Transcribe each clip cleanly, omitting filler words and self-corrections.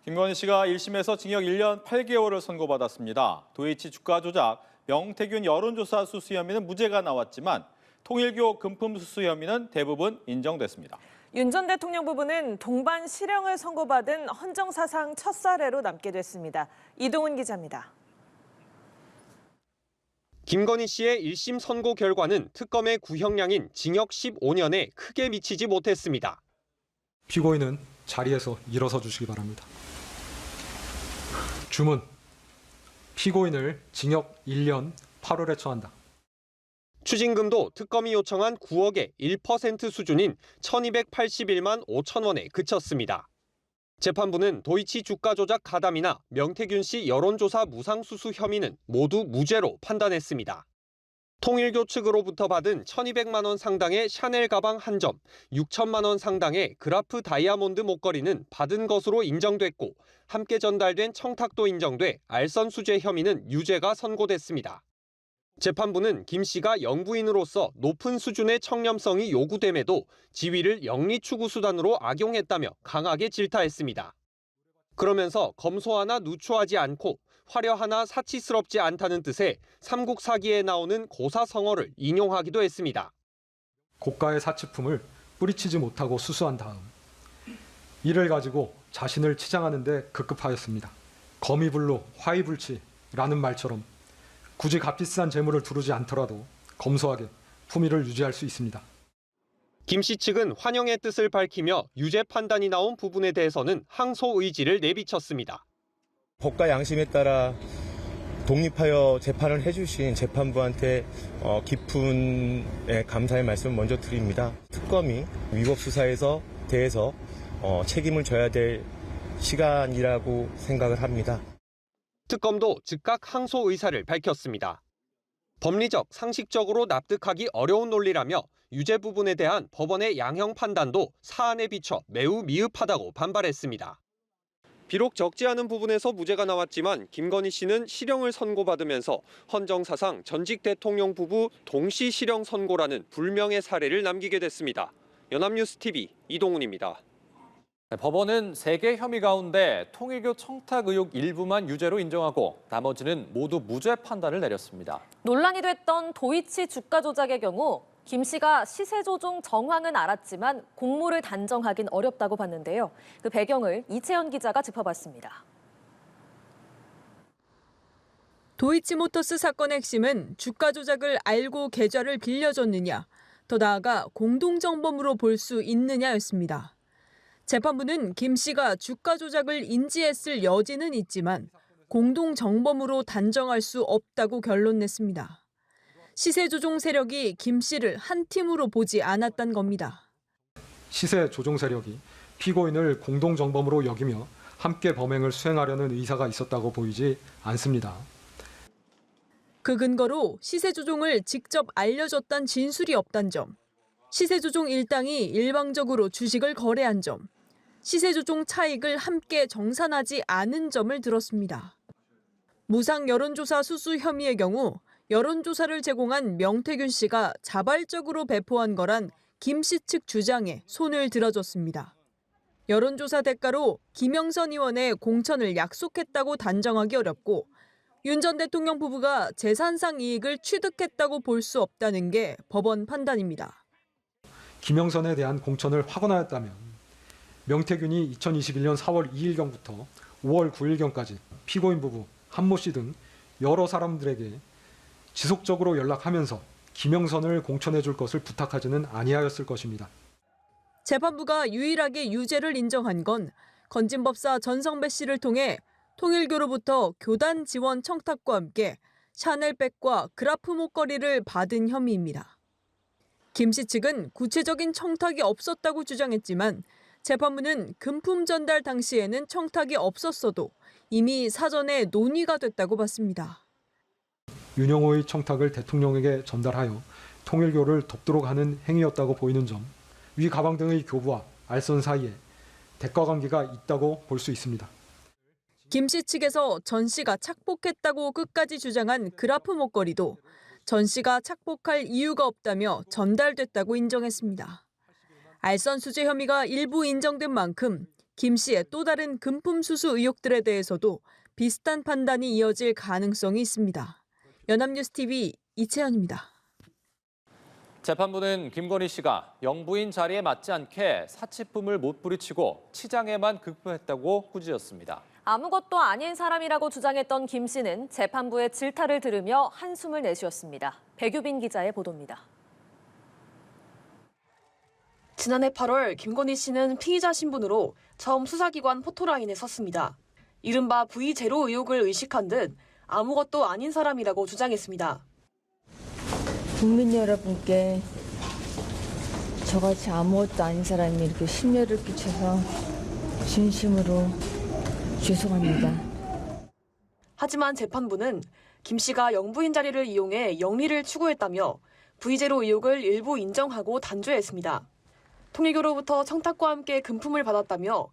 김건희 씨가 1심에서 징역 1년 8개월을 선고받았습니다. 도이치 주가 조작, 명태균 여론조사 수수 혐의는 무죄가 나왔지만 통일교 금품 수수 혐의는 대부분 인정됐습니다. 윤 전 대통령 부부는 동반 실형을 선고받은 헌정사상 첫 사례로 남게 됐습니다. 이동훈 기자입니다. 김건희 씨의 1심 선고 결과는 특검의 구형량인 징역 15년에 크게 미치지 못했습니다. 피고인은 자리에서 일어서 주시기 바랍니다. 주문, 피고인을 징역 1년 8월에 처한다. 추징금도 특검이 요청한 9억의 1% 수준인 1,281만 5천 원에 그쳤습니다. 재판부는 도이치 주가 조작 가담이나 명태균 씨 여론조사 무상수수 혐의는 모두 무죄로 판단했습니다. 통일교 측으로부터 받은 1,200만 원 상당의 샤넬 가방 한 점, 6천만 원 상당의 그라프 다이아몬드 목걸이는 받은 것으로 인정됐고 함께 전달된 청탁도 인정돼 알선수재 혐의는 유죄가 선고됐습니다. 재판부는 김 씨가 영부인으로서 높은 수준의 청렴성이 요구됨에도 지위를 영리추구수단으로 악용했다며 강하게 질타했습니다. 그러면서 검소하나 누추하지 않고 화려하나 사치스럽지 않다는 뜻의 삼국 사기에 나오는 고사성어를 인용하기도 했습니다. 고가의 사치품을 뿌리치지 못하고 수수한 다음 이를 가지고 자신을 치장하는 데 급급하였습니다. 거미불로 화이불치라는 말처럼 굳이 값비싼 재물을 두르지 않더라도 검소하게 품위를 유지할 수 있습니다. 김 씨 측은 환영의 뜻을 밝히며 유죄 판단이 나온 부분에 대해서는 항소 의지를 내비쳤습니다. 법과 양심에 따라 독립하여 재판을 해주신 재판부한테 깊은 감사의 말씀을 먼저 드립니다. 특검이 위법 수사에서 대해서 책임을 져야 될 시간이라고 생각을 합니다. 특검도 즉각 항소 의사를 밝혔습니다. 법리적, 상식적으로 납득하기 어려운 논리라며 유죄 부분에 대한 법원의 양형 판단도 사안에 비춰 매우 미흡하다고 반발했습니다. 비록 적지 않은 부분에서 무죄가 나왔지만 김건희 씨는 실형을 선고받으면서 헌정사상 전직 대통령 부부 동시 실형 선고라는 불명의 사례를 남기게 됐습니다. 연합뉴스TV 이동훈입니다. 법원은 3개 혐의 가운데 통일교 청탁 의혹 일부만 유죄로 인정하고 나머지는 모두 무죄 판단을 내렸습니다. 논란이 됐던 도이치 주가 조작의 경우 김 씨가 시세 조종 정황은 알았지만 공모를 단정하긴 어렵다고 봤는데요. 그 배경을 이채연 기자가 짚어봤습니다. 도이치모터스 사건의 핵심은 주가 조작을 알고 계좌를 빌려줬느냐, 더 나아가 공동정범으로 볼 수 있느냐였습니다. 재판부는 김 씨가 주가 조작을 인지했을 여지는 있지만 공동정범으로 단정할 수 없다고 결론 냈습니다. 시세 조종 세력이 김 씨를 한 팀으로 보지 않았단 겁니다. 시세 조종 세력이 피고인을 공동정범으로 여기며 함께 범행을 수행하려는 의사가 있었다고 보이지 않습니다. 그 근거로 시세 조종을 직접 알려줬단 진술이 없단 점, 시세 조종 일당이 일방적으로 주식을 거래한 점, 시세 조종 차익을 함께 정산하지 않은 점을 들었습니다. 무상 여론조사 수수 혐의의 경우 여론조사를 제공한 명태균 씨가 자발적으로 배포한 거란 김 씨 측 주장에 손을 들어줬습니다. 여론조사 대가로 김영선 의원의 공천을 약속했다고 단정하기 어렵고 윤 전 대통령 부부가 재산상 이익을 취득했다고 볼 수 없다는 게 법원 판단입니다. 김영선에 대한 공천을 확언하였다면 명태균이 2021년 4월 2일경부터 5월 9일경까지 피고인 부부, 한모 씨 등 여러 사람들에게 지속적으로 연락하면서 김영선을 공천해 줄 것을 부탁하지는 아니하였을 것입니다. 재판부가 유일하게 유죄를 인정한 건 건진법사 전성배 씨를 통해 통일교로부터 교단 지원 청탁과 함께 샤넬백과 그라프 목걸이를 받은 혐의입니다. 김 씨 측은 구체적인 청탁이 없었다고 주장했지만 재판부는 금품 전달 당시에는 청탁이 없었어도 이미 사전에 논의가 됐다고 봤습니다. 윤영호의 청탁을 대통령에게 전달하여 통일교를 돕도록 하는 행위였다고 보이는 점, 위 가방 등의 교부와 알선 사이에 대가 관계가 있다고 볼 수 있습니다. 김 씨 측에서 전 씨가 착복했다고 끝까지 주장한 그라프 목걸이도 전 씨가 착복할 이유가 없다며 전달됐다고 인정했습니다. 알선 수재 혐의가 일부 인정된 만큼 김 씨의 또 다른 금품 수수 의혹들에 대해서도 비슷한 판단이 이어질 가능성이 있습니다. 연합뉴스 TV 이채연입니다. 재판부는 김건희 씨가 영부인 자리에 맞지 않게 사치품을 못 뿌리치고 치장에만 급부했다고 꾸짖었습니다. 아무것도 아닌 사람이라고 주장했던 김 씨는 재판부의 질타를 들으며 한숨을 내쉬었습니다. 백유빈 기자의 보도입니다. 지난해 8월 김건희 씨는 피의자 신분으로 처음 수사기관 포토라인에 섰습니다. 이른바 V0 의혹을 의식한 듯 아무것도 아닌 사람이라고 주장했습니다. 국민 여러분께 저같이 아무것도 아닌 사람이 이렇게 심려를 끼쳐서 진심으로 죄송합니다. 하지만 재판부는 김 씨가 영부인 자리를 이용해 영리를 추구했다며 V0 의혹을 일부 인정하고 단죄했습니다. 통일교로부터 청탁과 함께 금품을 받았다며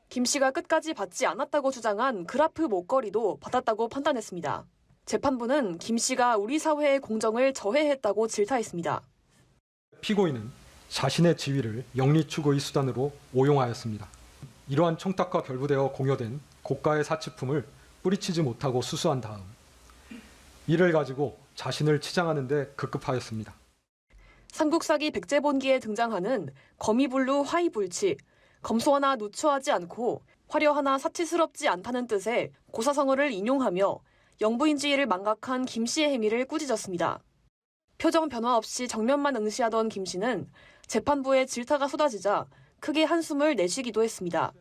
김 씨가 끝까지 받지 않았다고 주장한 그라프 목걸이도 받았다고 판단했습니다. 재판부는 김 씨가 우리 사회의 공정을 저해했다고 질타했습니다. 피고인은 자신의 지위를 영리 추구의 수단으로 오용하였습니다. 이러한 청탁과 결부되어 공여된 고가의 사치품을 뿌리치지 못하고 수수한 다음 이를 가지고 자신을 치장하는 데 급급하였습니다. 삼국사기 백제본기에 등장하는 거미불루 화이불치, 검소 하나 누추하지 않고 화려 하나 사치스럽지 않다는 뜻의 고사성어를 인용하며 영부인 지위를 망각한 김 씨의 행위를 꾸짖었습니다. 표정 변화 없이 정면만 응시하던 김 씨는 재판부의 질타가 쏟아지자 크게 한숨을 내쉬기도 했습니다.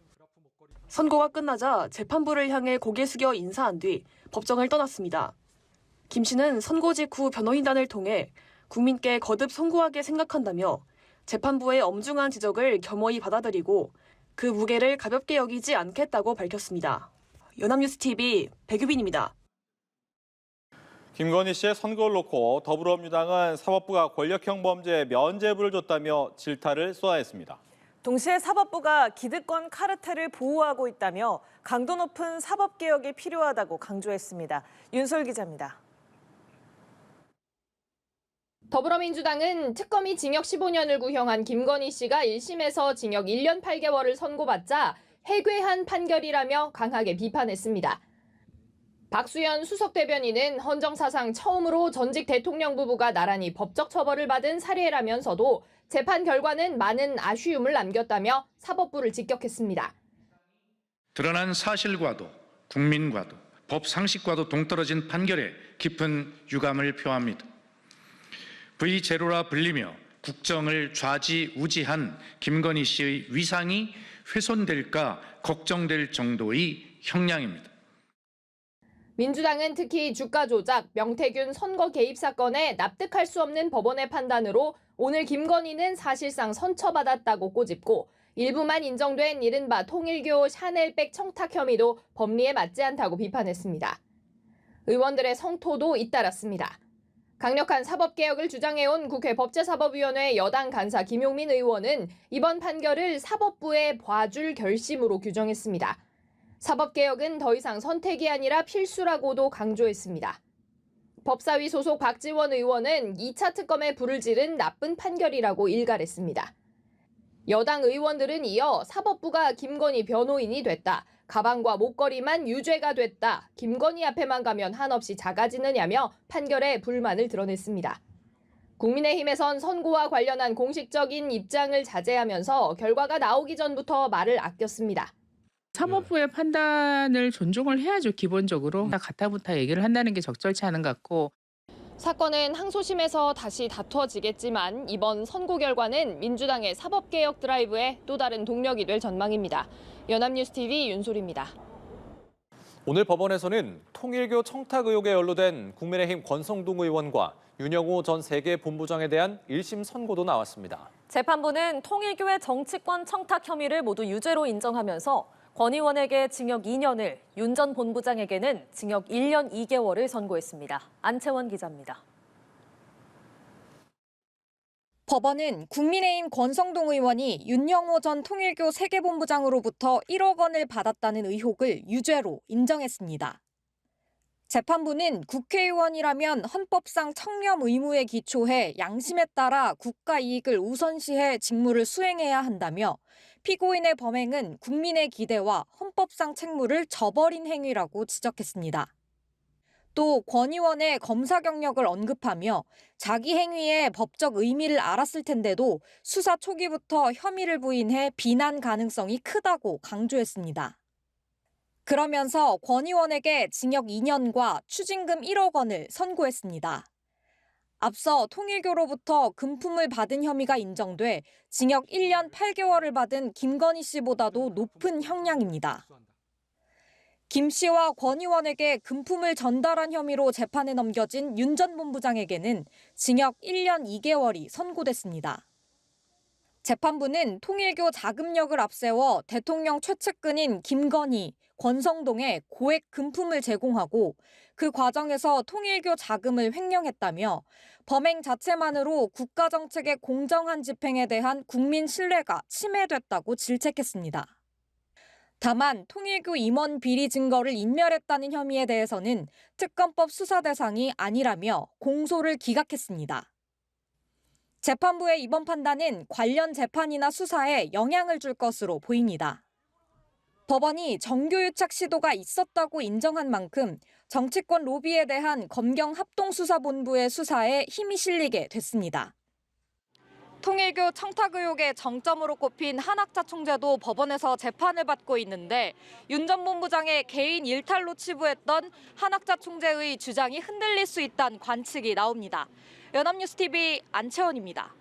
선고가 끝나자 재판부를 향해 고개 숙여 인사한 뒤 법정을 떠났습니다. 김 씨는 선고 직후 변호인단을 통해 국민께 거듭 송구하게 생각한다며 재판부의 엄중한 지적을 겸허히 받아들이고 그 무게를 가볍게 여기지 않겠다고 밝혔습니다. 연합뉴스 TV 백유빈입니다. 김건희 씨의 선거를 놓고 더불어민주당은 사법부가 권력형 범죄에 면죄부를 줬다며 질타를 쏟아냈습니다. 동시에 사법부가 기득권 카르텔을 보호하고 있다며 강도 높은 사법개혁이 필요하다고 강조했습니다. 윤솔 기자입니다. 더불어민주당은 특검이 징역 15년을 구형한 김건희 씨가 1심에서 징역 1년 8개월을 선고받자 해괴한 판결이라며 강하게 비판했습니다. 박수현 수석대변인은 헌정사상 처음으로 전직 대통령 부부가 나란히 법적 처벌을 받은 사례라면서도 재판 결과는 많은 아쉬움을 남겼다며 사법부를 직격했습니다. 드러난 사실과도 국민과도 법 상식과도 동떨어진 판결에 깊은 유감을 표합니다. V0라 불리며 국정을 좌지우지한 김건희 씨의 위상이 훼손될까 걱정될 정도의 형량입니다. 민주당은 특히 주가 조작, 명태균 선거 개입 사건에 납득할 수 없는 법원의 판단으로 오늘 김건희는 사실상 선처받았다고 꼬집고 일부만 인정된 이른바 통일교 샤넬백 청탁 혐의도 법리에 맞지 않다고 비판했습니다. 의원들의 성토도 잇따랐습니다. 강력한 사법개혁을 주장해온 국회 법제사법위원회 여당 간사 김용민 의원은 이번 판결을 사법부의 봐줄 결심으로 규정했습니다. 사법개혁은 더 이상 선택이 아니라 필수라고도 강조했습니다. 법사위 소속 박지원 의원은 2차 특검에 불을 지른 나쁜 판결이라고 일갈했습니다. 여당 의원들은 이어 사법부가 김건희 변호인이 됐다. 가방과 목걸이만 유죄가 됐다. 김건희 앞에만 가면 한없이 작아지느냐며 판결에 불만을 드러냈습니다. 국민의힘에선 선고와 관련한 공식적인 입장을 자제하면서 결과가 나오기 전부터 말을 아꼈습니다. 사법부의 판단을 존중을 해야죠. 기본적으로. 가타부타 얘기를 한다는 게 적절치 않은 것 같고. 사건은 항소심에서 다시 다투어지겠지만 이번 선고 결과는 민주당의 사법개혁 드라이브에 또 다른 동력이 될 전망입니다. 연합뉴스TV 윤솔입니다. 오늘 법원에서는 통일교 청탁 의혹에 연루된 국민의힘 권성동 의원과 윤영호 전 세계본부장에 대한 1심 선고도 나왔습니다. 재판부는 통일교의 정치권 청탁 혐의를 모두 유죄로 인정하면서 권 의원에게 징역 2년을, 윤 전 본부장에게는 징역 1년 2개월을 선고했습니다. 안채원 기자입니다. 법원은 국민의힘 권성동 의원이 윤영호 전 통일교 세계본부장으로부터 1억 원을 받았다는 의혹을 유죄로 인정했습니다. 재판부는 국회의원이라면 헌법상 청렴 의무에 기초해 양심에 따라 국가 이익을 우선시해 직무를 수행해야 한다며 피고인의 범행은 국민의 기대와 헌법상 책무를 저버린 행위라고 지적했습니다. 또 권 의원의 검사 경력을 언급하며 자기 행위의 법적 의미를 알았을 텐데도 수사 초기부터 혐의를 부인해 비난 가능성이 크다고 강조했습니다. 그러면서 권 의원에게 징역 2년과 추징금 1억 원을 선고했습니다. 앞서 통일교로부터 금품을 받은 혐의가 인정돼 징역 1년 8개월을 받은 김건희 씨보다도 높은 형량입니다. 김 씨와 권 의원에게 금품을 전달한 혐의로 재판에 넘겨진 윤 전 본부장에게는 징역 1년 2개월이 선고됐습니다. 재판부는 통일교 자금력을 앞세워 대통령 최측근인 김건희, 권성동에 고액 금품을 제공하고 그 과정에서 통일교 자금을 횡령했다며 범행 자체만으로 국가정책의 공정한 집행에 대한 국민 신뢰가 침해됐다고 질책했습니다. 다만 통일교 임원 비리 증거를 인멸했다는 혐의에 대해서는 특검법 수사 대상이 아니라며 공소를 기각했습니다. 재판부의 이번 판단은 관련 재판이나 수사에 영향을 줄 것으로 보입니다. 법원이 정교유착 시도가 있었다고 인정한 만큼 정치권 로비에 대한 검경 합동수사본부의 수사에 힘이 실리게 됐습니다. 통일교 청탁 의혹의 정점으로 꼽힌 한학자 총재도 법원에서 재판을 받고 있는데 윤 전 본부장의 개인 일탈로 치부했던 한학자 총재의 주장이 흔들릴 수 있다는 관측이 나옵니다. 연합뉴스TV 안채원입니다.